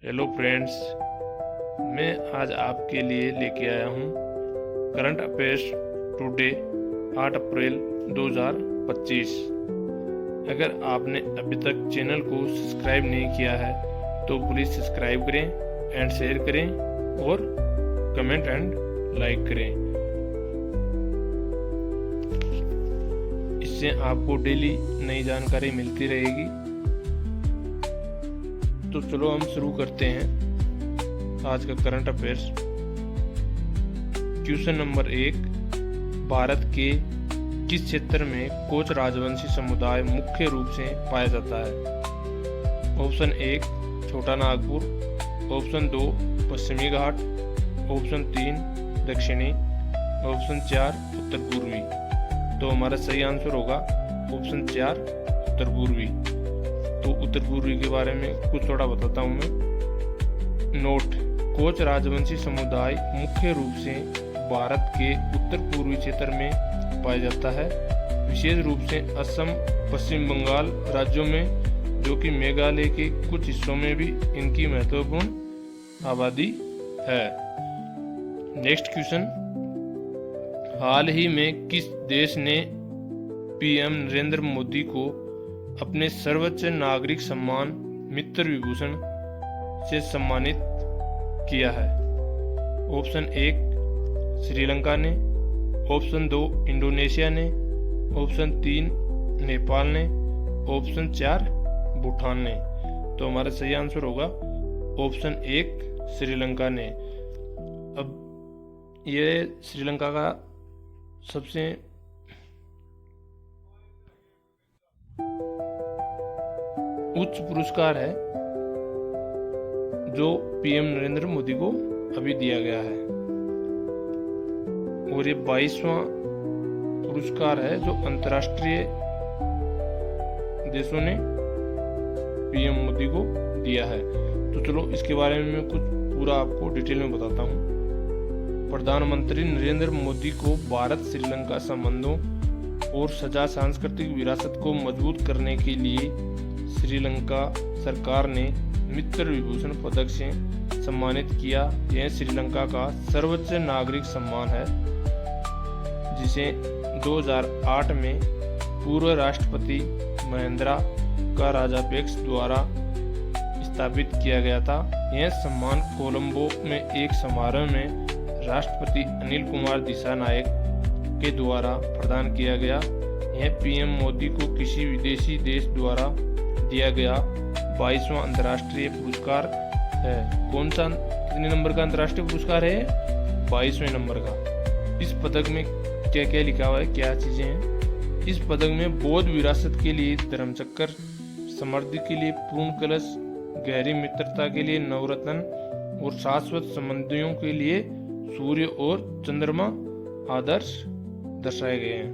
Hello friends, मैं आज आपके लिए लेके आया हूँ करंट अफेयर्स टुडे 8 अप्रैल 2025। अगर आपने अभी तक चैनल को सब्सक्राइब नहीं किया है तो प्लीज़ सब्सक्राइब करें एंड शेयर करें और कमेंट एंड लाइक करें। इससे आपको डेली नई जानकारी मिलती रहेगी। तो चलो हम शुरू करते हैं आज का current affairs. Question number 1, Bharat के किस क्षेत्र में कोच राजवंशी समुदाय मुख्य रूप से पाया जाता है? ऑप्शन 1 छोटा नागपुर, ऑप्शन 2 पश्चिमी घाट, ऑप्शन 3 दक्षिणी, ऑप्शन 4 उत्तर पूर्वी। तो हमारा सही आंसर होगा ऑप्शन 4 उत्तर पूर्वी। तो उत्तर पूर्वी के बारे में कुछ थोड़ा बताता हूँ मैं। नोट: कोच राजवंशी समुदाय मुख्य रूप से भारत के उत्तर पूर्वी क्षेत्र में पाया जाता है, विशेष रूप से असम, पश्चिम बंगाल राज्यों में, जो कि मेघालय के कुछ हिस्सों में भी इनकी महत्वपूर्ण आबादी है। नेक्स्ट क्वेश्चन: हाल ही में किस देश ने पीएम नरेंद्र मोदी को अपने सर्वोच्च नागरिक सम्मान मित्र विभूषण से सम्मानित किया है? ऑप्शन 1 श्रीलंका ने, ऑप्शन 2 इंडोनेशिया ने, ऑप्शन 3 नेपाल ने, ऑप्शन 4 भूटान ने। तो हमारा सही आंसर होगा ऑप्शन 1 श्रीलंका ने। अब ये श्रीलंका का सबसे उच्च पुरस्कार है जो पीएम नरेंद्र मोदी को अभी दिया गया है, और ये 22वां पुरस्कार है जो अंतर्राष्ट्रीय देशों ने पीएम मोदी को दिया है। तो चलो इसके बारे में मैं कुछ पूरा आपको डिटेल में बताता हूँ। प्रधानमंत्री नरेंद्र मोदी को भारत श्रीलंका संबंधों और सजा सांस्कृतिक विरासत को मजबूत करने के लिए श्रीलंका सरकार ने मित्र विभूषण पदक से सम्मानित किया। यह श्रीलंका का सर्वोच्च नागरिक सम्मान है, जिसे 2008 में पूर्व राष्ट्रपति महिंद्रा का राजापेक्ष द्वारा स्थापित किया गया था। यह सम्मान कोलंबो में एक समारोह में राष्ट्रपति अनिल कुमार दिसानायक के द्वारा प्रदान किया गया। यह पीएम मोदी को किसी विदेशी देश द्वारा दिया गया 22वां अंतर्राष्ट्रीय पुरस्कार है। कौन सा, कितने नंबर का अंतर्राष्ट्रीय पुरस्कार है? 22वें नंबर का। इस पदक में क्या क्या लिखा हुआ है, क्या चीजें हैं? इस पदक में बौद्ध विरासत के लिए धर्मचक्र, समृद्धि के लिए पूर्ण कलश, गहरी मित्रता के लिए नवरत्न और शाश्वत संबंधियों के लिए सूर्य और चंद्रमा आदर्श दर्शाए गए हैं।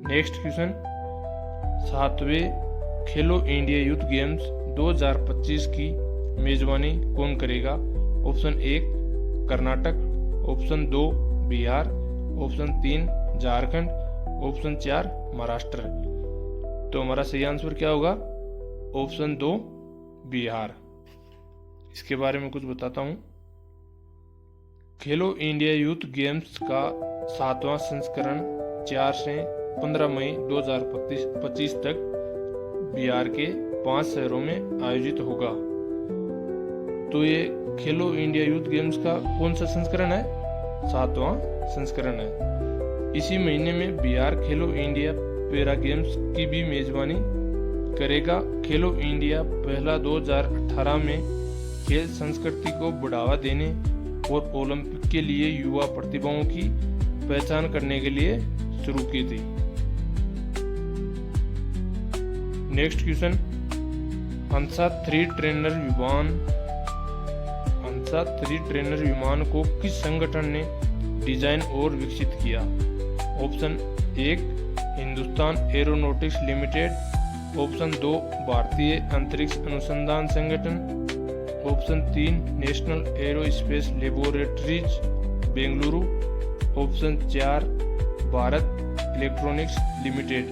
नेक्स्ट क्वेश्चन: 7वें खेलो इंडिया यूथ गेम्स 2025 की मेजबानी कौन करेगा? Option 1 Karnataka, option 2 Bihar, option 3 Jharkhand, option 4 Maharashtra. तो हमारा सही आंसर क्या होगा? ऑप्शन 2 बिहार। इसके बारे में कुछ बताता हूँ। खेलो इंडिया यूथ गेम्स का 7वां संस्करण 4 से 15 मई 2025 तक बिहार के 5 शहरों में आयोजित होगा। तो ये खेलो इंडिया यूथ गेम्स का कौन सा संस्करण है? 7वां संस्करण है। इसी महीने में बिहार खेलो इंडिया पैरा गेम्स की भी मेजबानी करेगा। खेलो इंडिया पहला 2018 में खेल संस्कृति को बढ़ावा देने और ओलंपिक के लिए युवा प्रतिभाओं की पहचान करने के लिए शुरू की थी। नेक्स्ट क्वेश्चन: हंसा 3 ट्रेनर विमान को किस संगठन ने डिजाइन और विकसित किया? Option 1 Hindustan aeronautics limited, option 2 भारतीय अंतरिक्ष अनुसंधान संगठन, option 3 national aerospace laboratories Bengaluru, option 4 Bharat electronics limited.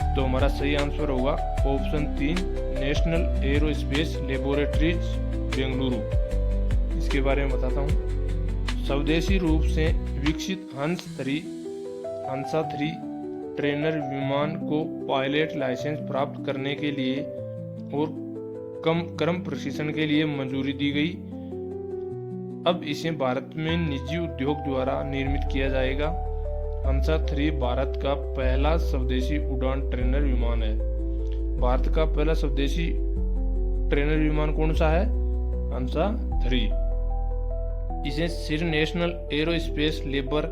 तो हमारा सही आंसर होगा option 3 national aerospace laboratories Bengaluru. इसके बारे में बताता हूँ। स्वदेशी रूप से विकसित हंसा 3 ट्रेनर विमान को पायलट लाइसेंस प्राप्त करने के लिए और क्रम प्रशिक्षण के लिए मंजूरी दी गई। अब इसे भारत में निजी उद्योग द्वारा निर्मित किया जाएगा। हंसा 3 भारत का पहला स्वदेशी उड़ान ट्रेनर विमान है। भारत का पहला स्वदेशी ट्रेनर विमान कौन सा है? हंसा 3। इसे सिर national aerospace labour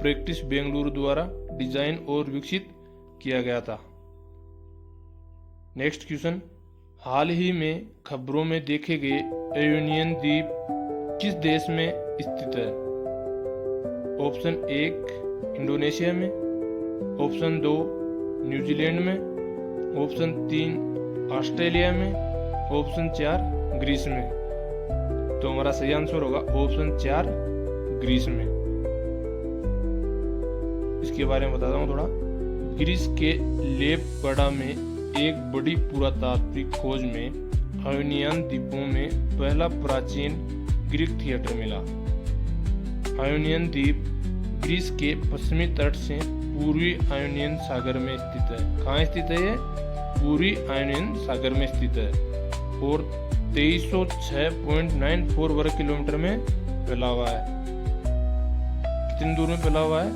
practice Bengaluru द्वारा डिजाइन और विकसित किया गया था। नेक्स्ट क्वेश्चन, हाल ही में खबरों में देखे गए आयोनियन द्वीप किस देश में स्थित है? ऑप्शन 1 इंडोनेशिया में, ऑप्शन 2 न्यूजीलैंड में, ऑप्शन 3 ऑस्ट्रेलिया में, ऑप्शन 4 ग्रीस में। तो हमारा सही आंसर होगा ऑप्शन 4 ग्रीस में। इसके बारे में बताता हूँ थोड़ा। ग्रीस के लेपड़ा में एक बड़ी पुरातात्विक खोज में आयोनियन द्वीपों में पहला प्राचीन ग्रीक थिएटर मिला। आयोनियन द्वीप ग्रीस के पश्चिमी तट से पूर्वी आयोनियन सागर में स्थित है। कहाँ स्थित है ये? पूर्वी आयोनियन सागर में स्थित है और 2306.94 वर्ग किलोमीटर में फैला हुआ है। कितनी दूर में फैला हुआ है?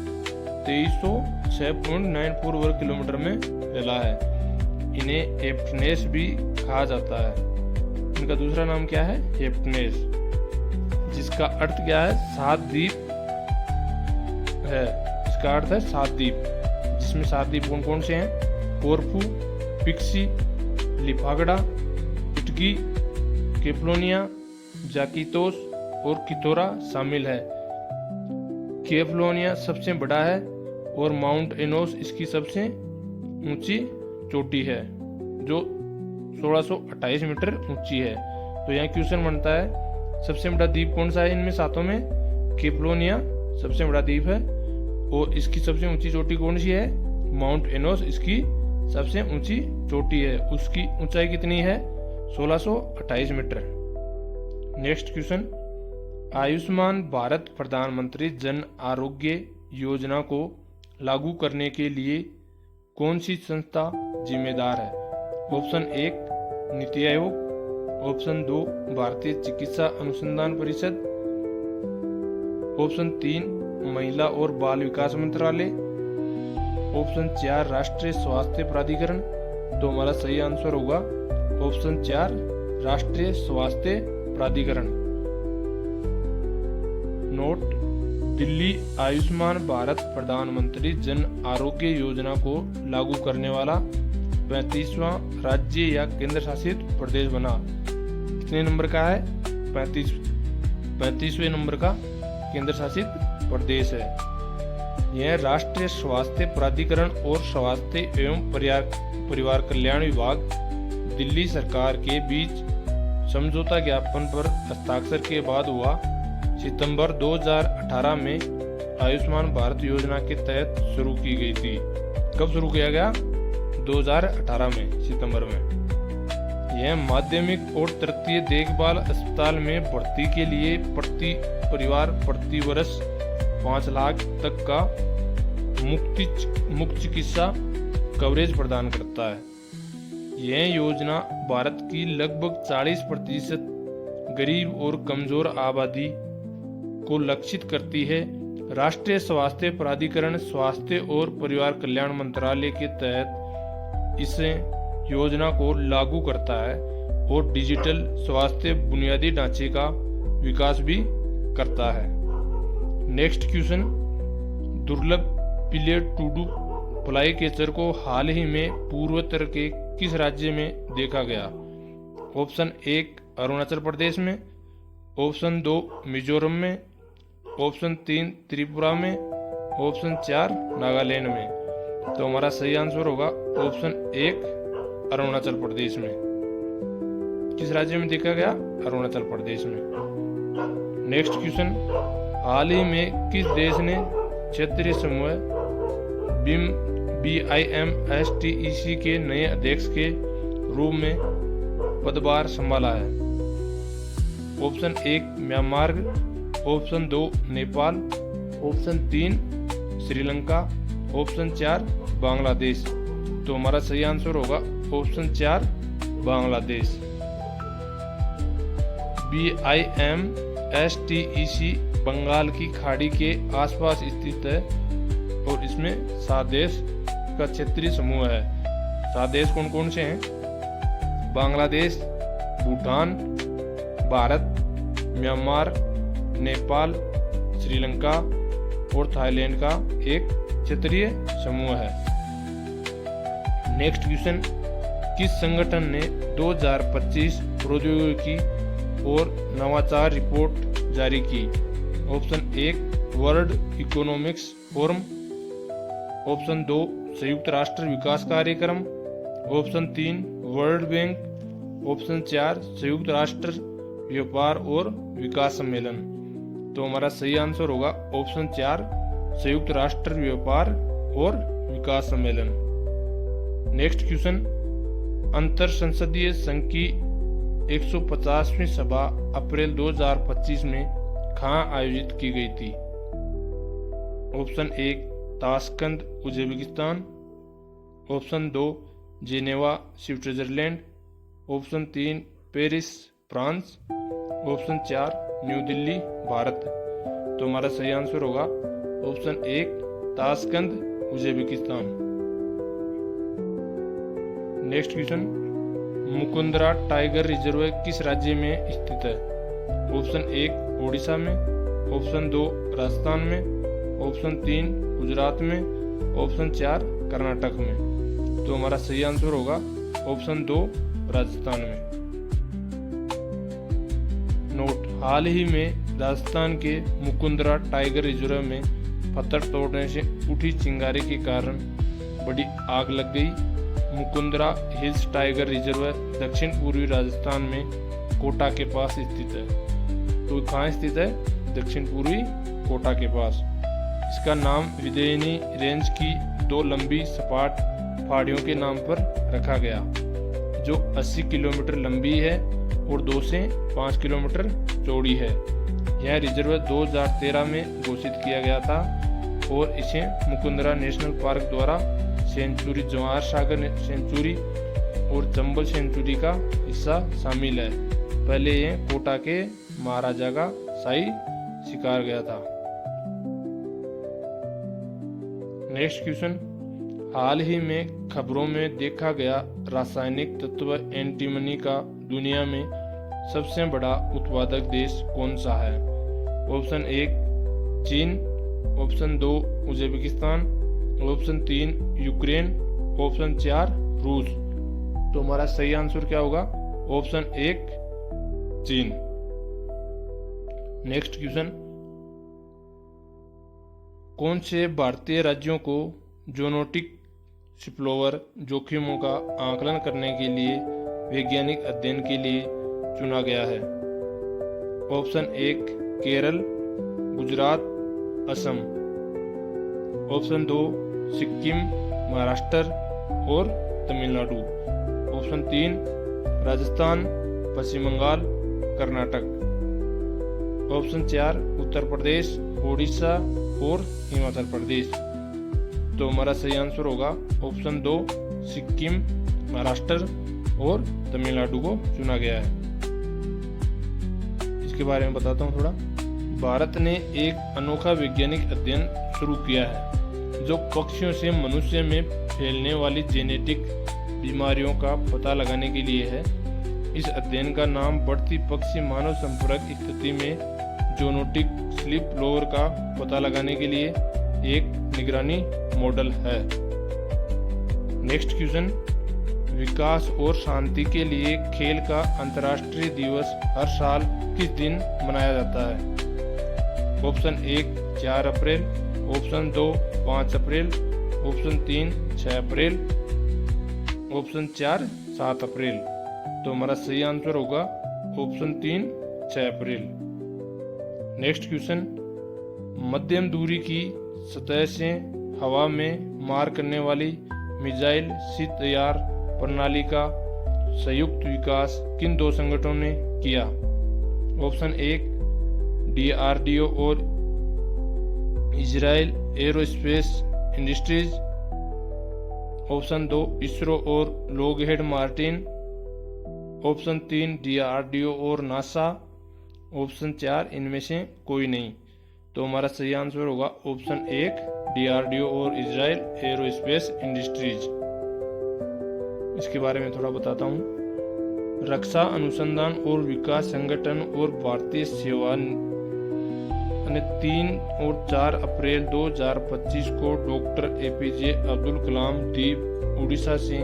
2306.94 वर्ग किलोमीटर में फैला है। इन्हें एप्टनेस भी कहा जाता है। इनका दूसरा नाम क्या है? एप्टनेस, जिसका अर्थ क्या है? 7 द्वीप है। इसका अर्थ है 7 द्वीप, जिसमें 7 द्वीप कौन कौन से हैं? कोरफू, पिक्सी, लिफागड़ा, इटकी, केफलोनिया, जाकितोस और कितोरा शामिल है। केफलोनिया सबसे बड़ा है और माउंट एनोस इसकी सबसे ऊंची चोटी है, जो 1628 मीटर ऊंची है। तो यहाँ क्वेश्चन बनता है, सबसे बड़ा द्वीप कौन सा है इनमें सातों में? केफलोनिया सबसे बड़ा द्वीप है और इसकी सबसे ऊंची चोटी कौन सी है? माउंट एनोस इसकी सबसे ऊंची चोटी है। उसकी ऊंचाई कितनी है? 1628 metre. Next question, Ayushman Bharat प्रधानमंत्री जन आरोग्य योजना को लागू करने के लिए कौन सी संस्था जिम्मेदार है? ऑप्शन 1 नीति आयोग, ऑप्शन 2 भारतीय चिकित्सा अनुसंधान परिषद, ऑप्शन 3 महिला और बाल विकास मंत्रालय, ऑप्शन 4 राष्ट्रीय स्वास्थ्य प्राधिकरण। तो हमारा सही आंसर होगा ऑप्शन 4 राष्ट्रीय स्वास्थ्य प्राधिकरण। नोट, दिल्ली आयुष्मान भारत प्रधानमंत्री जन आरोग्य योजना को लागू करने वाला 35वां राज्य या केंद्र शासित प्रदेश बना। कितने नंबर का है? 35वें नंबर का केंद्र शासित प्रदेश है। यह राष्ट्रीय स्वास्थ्य प्राधिकरण और स्वास्थ्य एवं परिवार कल्याण विभाग दिल्ली सरकार के बीच समझौता ज्ञापन पर हस्ताक्षर के बाद हुआ। सितंबर 2018 में आयुष्मान भारत योजना के तहत शुरू की गई थी। कब शुरू किया गया? 2018 में, सितंबर में। यह माध्यमिक और तृतीय देखभाल अस्पताल में भर्ती के लिए प्रति परिवार प्रति वर्ष 5 लाख तक का मुफ्त चिकित्सा कवरेज प्रदान करता है। यह योजना भारत की लगभग 40% गरीब और कमजोर आबादी को लक्षित करती है। राष्ट्रीय स्वास्थ्य प्राधिकरण स्वास्थ्य और परिवार कल्याण मंत्रालय के तहत इस योजना को लागू करता है और डिजिटल स्वास्थ्य बुनियादी ढांचे का विकास भी करता है। नेक्स्ट क्वेश्चन, दुर्लभ पीले टूडू फ्लाई कैचर को हाल ही में पूर्वोत्तर के किस राज्य में देखा गया? ऑप्शन 1 अरुणाचल प्रदेश में, ऑप्शन 2 मिजोरम में, ऑप्शन 3 त्रिपुरा में, ऑप्शन 4 नागालैंड में। तो हमारा सही आंसर होगा ऑप्शन 1 अरुणाचल प्रदेश में। किस राज्य में देखा गया? अरुणाचल प्रदेश में। नेक्स्ट क्वेश्चन, हाल ही में किस देश ने क्षेत्रीय समूह BIMSTEC के नए अध्यक्ष के रूप में पदभार संभाला है? Option 1 Myanmar, option 2 Nepal, option 3 Sri Lanka, option 4 Bangladesh. तो हमारा सही आंसर होगा ऑप्शन 4 बांग्लादेश। BIMSTEC बंगाल की खाड़ी के आसपास स्थित है और इसमें 7 देश का क्षेत्रीय समूह है। 7 देश कौन कौन से हैं? बांग्लादेश, भूटान, भारत, म्यांमार, नेपाल, श्रीलंका और थाईलैंड का एक क्षेत्रीय समूह है। नेक्स्ट क्वेश्चन, किस संगठन ने 2025 प्रौद्योगिकी और नवाचार रिपोर्ट जारी की? Option 1 world economics forum, option 2 संयुक्त राष्ट्र विकास कार्यक्रम, ऑप्शन 3 वर्ल्ड बैंक, ऑप्शन 4 संयुक्त राष्ट्र व्यापार और विकास सम्मेलन। तो हमारा सही आंसर होगा ऑप्शन 4 संयुक्त राष्ट्र व्यापार और विकास सम्मेलन। नेक्स्ट क्वेश्चन, अंतर संसदीय संघ की 150वीं सभा अप्रैल 2025 में कहाँ आयोजित की गई थी? Option 1 Tashkent Uzbekistan, option 2 Geneva Switzerland, option 3 Paris France, option 4 new Delhi Bharat. तो हमारा सही आंसर होगा option 1 Tashkent Uzbekistan. Next question, Mukundra tiger reserve किस राज्य में स्थित है? ऑप्शन 1 ओडिशा में, ऑप्शन 2 राजस्थान में, ऑप्शन 3 गुजरात में, ऑप्शन 4 कर्नाटक में। तो हमारा सही आंसर होगा ऑप्शन 2 राजस्थान में। नोट, हाल ही में राजस्थान के मुकुंदरा टाइगर रिजर्व में पत्थर तोड़ने से उठी चिंगारी के कारण बड़ी आग लग गई। मुकुंदरा हिल्स टाइगर रिजर्व दक्षिण पूर्वी राजस्थान में कोटा के पास स्थित है। तो कहाँ स्थित है? दक्षिण पूर्वी कोटा के पास। इसका नाम विदेयनी रेंज की 2 लंबी सपाट पहाड़ियों के नाम पर रखा गया, जो 80 किलोमीटर लंबी है और 2 से 5 किलोमीटर चौड़ी है। यह रिजर्व 2013 में घोषित किया गया था और इसे मुकुंदरा नेशनल पार्क द्वारा सेंचुरी, जवाहर सागर सेंचुरी और चंबल सेंचुरी का हिस्सा शामिल है। पहले ये कोटा के महाराजा का शाही शिकार गया था। नेक्स्ट क्वेश्चन, हाल ही में खबरों में देखा गया रासायनिक तत्व एंटीमनी का दुनिया में सबसे बड़ा उत्पादक देश कौन सा है? ऑप्शन 1 चीन, option 2 Uzbekistan, option 3 Ukraine, option 4 रूस। तो हमारा सही आंसर क्या होगा? ऑप्शन 1 चीन। नेक्स्ट क्वेश्चन, कौन से भारतीय राज्यों को जूनोटिक स्पिलओवर जोखिमों का आकलन करने के लिए वैज्ञानिक अध्ययन के लिए चुना गया है? ऑप्शन 1 केरल, गुजरात, असम, ऑप्शन 2 सिक्किम, महाराष्ट्र और तमिलनाडु, ऑप्शन 3 राजस्थान, पश्चिम बंगाल, कर्नाटक, ऑप्शन 4 उत्तर प्रदेश, उड़ीसा और हिमाचल प्रदेश। तो हमारा सही आंसर होगा ऑप्शन 2 सिक्किम, महाराष्ट्र और तमिलनाडु को चुना गया है। इसके बारे में बताता हूँ थोड़ा। भारत ने एक अनोखा वैज्ञानिक अध्ययन शुरू किया है जो पक्षियों से मनुष्य में फैलने वाली जेनेटिक बीमारियों का पता लगाने के लिए है। इस अध्ययन का नाम बढ़ती पक्षी मानव संपर्क स्थिति में जूनोटिक स्पिलओवर का पता लगाने के लिए एक निगरानी मॉडल है। नेक्स्ट क्वेश्चन, विकास और शांति के लिए खेल का अंतर्राष्ट्रीय दिवस हर साल किस दिन मनाया जाता है? ऑप्शन 1 4 अप्रैल, ऑप्शन 2 5 अप्रैल, ऑप्शन 3 6 अप्रैल, ऑप्शन 4 7 अप्रैल। तो हमारा सही आंसर होगा ऑप्शन 3 6 अप्रैल। नेक्स्ट क्वेश्चन, मध्यम दूरी की सतह से हवा में मार करने वाली मिसाइल शीतयार प्रणाली का संयुक्त विकास किन दो संगठनों ने किया? ऑप्शन 1 DRDO और Israel aerospace industries, option 2 ISRO और लॉकहीड मार्टिन, ऑप्शन 3 DRDO और नासा, ऑप्शन 4 इनमें से कोई नहीं। तो हमारा सही आंसर होगा ऑप्शन 1 DRDO और इजराइल एरोस्पेस इंडस्ट्रीज। इसके बारे में थोड़ा बताता हूँ। रक्षा अनुसंधान और विकास संगठन और भारतीय सेवा ने 3 और 4 अप्रैल 2025 को डॉक्टर APJ अब्दुल कलाम द्वीप उड़ीसा से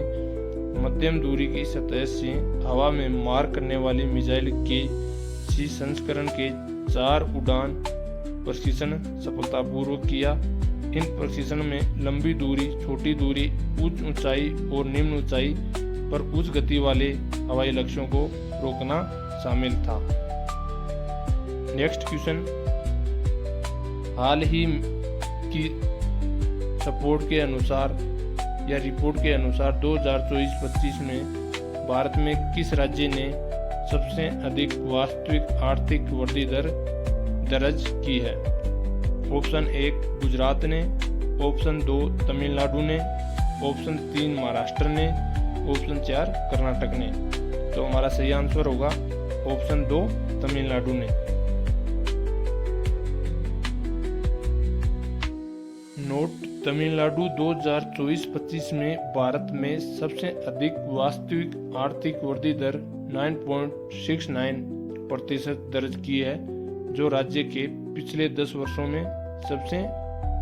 मध्यम दूरी की सतह से हवा में मार करने वाली मिसाइल के सी संस्करण के 4 उड़ान प्रशिक्षण सफलतापूर्वक किया। इन प्रशिक्षण में लंबी दूरी, छोटी दूरी, उच्च ऊंचाई और निम्न ऊंचाई पर उच्च गति वाले हवाई लक्ष्यों को रोकना शामिल था। नेक्स्ट क्वेश्चन, हाल ही की सपोर्ट के अनुसार या रिपोर्ट के अनुसार 2024-25 में भारत में किस राज्य ने सबसे अधिक वास्तविक आर्थिक वृद्धि दर दर्ज की है? ऑप्शन 1 गुजरात ने, ऑप्शन 2 तमिलनाडु ने, ऑप्शन 3 महाराष्ट्र ने, ऑप्शन 4 कर्नाटक ने। तो हमारा सही आंसर होगा ऑप्शन 2 तमिलनाडु ने। नोट, तमिलनाडु 2024-25 में भारत में सबसे अधिक वास्तविक आर्थिक वृद्धि दर 9.69% दर्ज की है, जो राज्य के पिछले 10 वर्षों में सबसे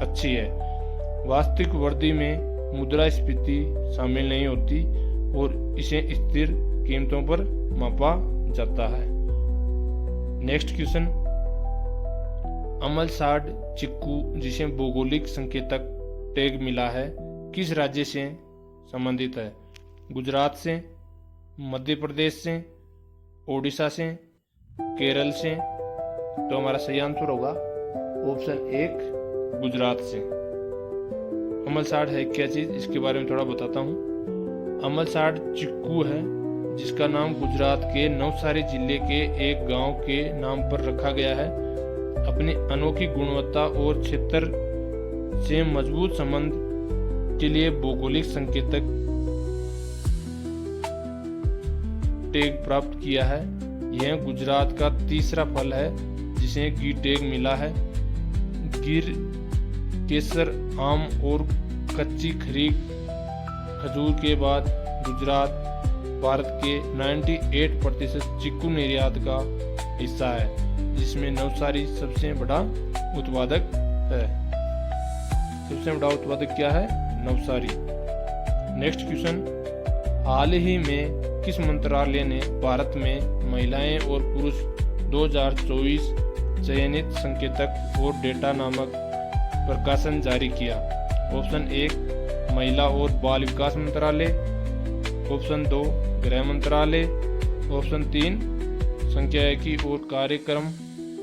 अच्छी है। वास्तविक वृद्धि में मुद्रास्फीति शामिल नहीं होती और इसे स्थिर कीमतों पर मापा जाता है। नेक्स्ट क्वेश्चन, अमलसाड चिक्कू जिसे भौगोलिक संकेतक टैग मिला है किस राज्य से संबंधित है? गुजरात से, मध्य प्रदेश से, ओडिशा से, केरल से। तो हमारा सही आंसर होगा ऑप्शन 1 गुजरात से। अमलसाड है क्या चीज, इसके बारे में थोड़ा बताता हूँ। अमलसाड चिक्कू है जिसका नाम गुजरात के नवसारी जिले के एक गांव के नाम पर रखा गया है। अपनी अनोखी गुणवत्ता और क्षेत्र से मजबूत संबंध के लिए भौगोलिक संकेतक टैग प्राप्त किया है। यह गुजरात का तीसरा फल है जिसे गी टैग मिला है। गिर, केसर, आम और कच्ची खजूर के बाद गुजरात भारत के 98% चिक्कू निर्यात का हिस्सा है, जिसमें नवसारी सबसे बड़ा उत्पादक है। सबसे बड़ा उत्पादक क्या है? नवसारी। नेक्स्ट क्वेश्चन, हाल ही में किस मंत्रालय ने भारत में महिलाएं और पुरुष 2024 चयनित संकेतक और डेटा नामक प्रकाशन जारी किया? ऑप्शन 1 महिला और बाल विकास मंत्रालय, ऑप्शन 2 गृह मंत्रालय, ऑप्शन 3 सांख्यिकी और कार्यक्रम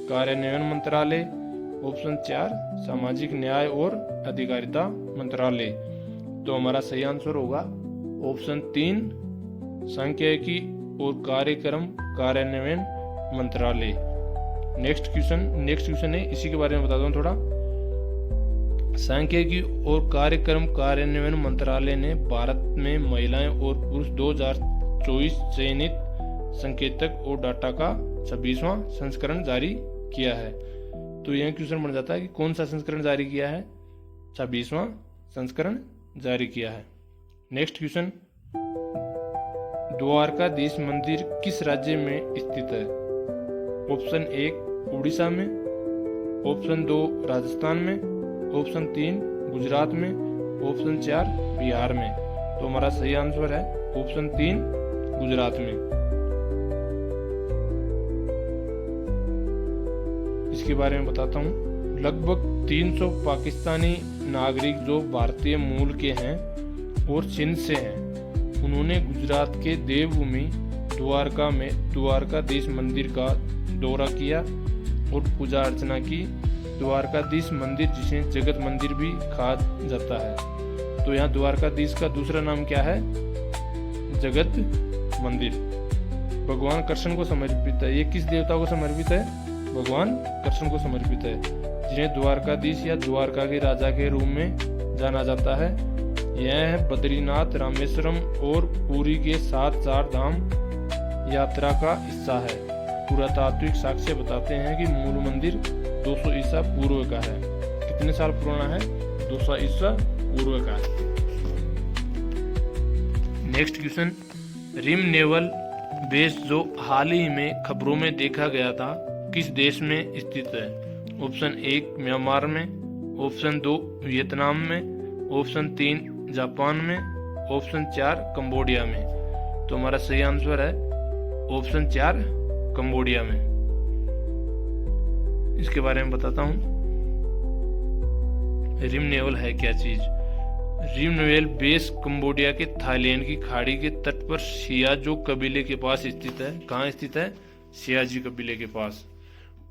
कार्यान्वयन मंत्रालय, ऑप्शन 4 सामाजिक न्याय और अधिकारिता मंत्रालय। तो हमारा सही आंसर होगा ऑप्शन 3 सांख्यिकी और कार्यक्रम कार्यान्वयन मंत्रालय। नेक्स्ट क्वेश्चन है, इसी के बारे में बताता हूँ थोड़ा। सांख्यिकी और कार्यक्रम कार्यान्वयन मंत्रालय ने भारत में महिलाएं और पुरुष 2024 चयनित संकेतक और डाटा का 26वां संस्करण जारी किया है। तो यह क्वेश्चन बन जाता है कि कौन सा संस्करण जारी किया है? 26वां संस्करण जारी किया है। नेक्स्ट क्वेश्चन, द्वारकाधीश मंदिर किस राज्य में स्थित है? ऑप्शन 1 उड़ीसा में, ऑप्शन 2 राजस्थान में, ऑप्शन 3 गुजरात में, ऑप्शन 4 बिहार में। तो हमारा सही आंसर है ऑप्शन 3 गुजरात में। इसके बारे में बताता हूँ। लगभग 300 पाकिस्तानी नागरिक जो भारतीय मूल के हैं और सिंध से हैं, उन्होंने गुजरात के देवभूमि द्वारका में द्वारकाधीश मंदिर का दौरा किया और पूजा अर्चना की। द्वारकाधीश मंदिर जिसे जगत मंदिर भी कहा जाता है। तो यहाँ द्वारकाधीश का दूसरा नाम क्या है? जगत मंदिर भगवान कृष्ण को समर्पित है। ये किस देवता को समर्पित है? भगवान कृष्ण को समर्पित है, जिन्हें द्वारकाधीश या द्वारका के राजा के रूप में जाना जाता है। यह बद्रीनाथ, रामेश्वरम और पुरी के 7 चार धाम यात्रा का हिस्सा है। पुरातात्विक साक्ष्य बताते हैं कि मूल मंदिर 200 ईसा पूर्व का है। कितने साल पुराना है? 200 ईसा पूर्व का है। Next question, Ream naval base जो हाल ही में खबरों में देखा गया था, किस देश में स्थित है? ऑप्शन 1 म्यांमार में, ऑप्शन 2 वियतनाम में, ऑप्शन 3 जापान में, ऑप्शन 4 कंबोडिया में। तो हमारा सही आंसर है ऑप्शन 4 कंबोडिया में। इसके बारे में बताता हूँ। रिम नेवल है क्या चीज? रिम नेवल बेस कंबोडिया के थाईलैंड की खाड़ी के तट पर सियाजो कबीले के पास स्थित है। कहाँ स्थित है? सियाजी कबीले के पास।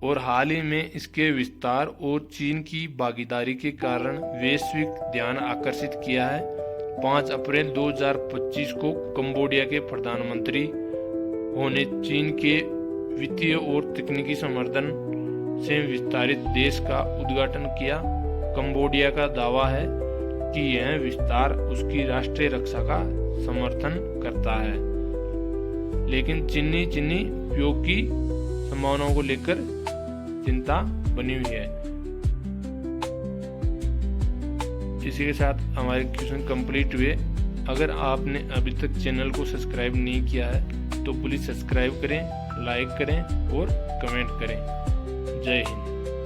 और हाल ही में इसके विस्तार और चीन की भागीदारी के कारण वैश्विक ध्यान आकर्षित किया है। 5 अप्रैल 2025 को कंबोडिया के प्रधानमंत्री होने चीन के वित्तीय और तकनीकी समर्थन से विस्तारित देश का उद्घाटन किया। कंबोडिया का दावा है कि यह विस्तार उसकी राष्ट्रीय रक्षा का समर्थन करता है, लेकिन चीनी उपयोग की संभावनाओं को लेकर चिंता बनी हुई है। इसी के साथ हमारे क्वेश्चन कंप्लीट हुए। अगर आपने अभी तक चैनल को सब्सक्राइब नहीं किया है तो प्लीज सब्सक्राइब करें, लाइक करें और कमेंट करें। जय हिंद।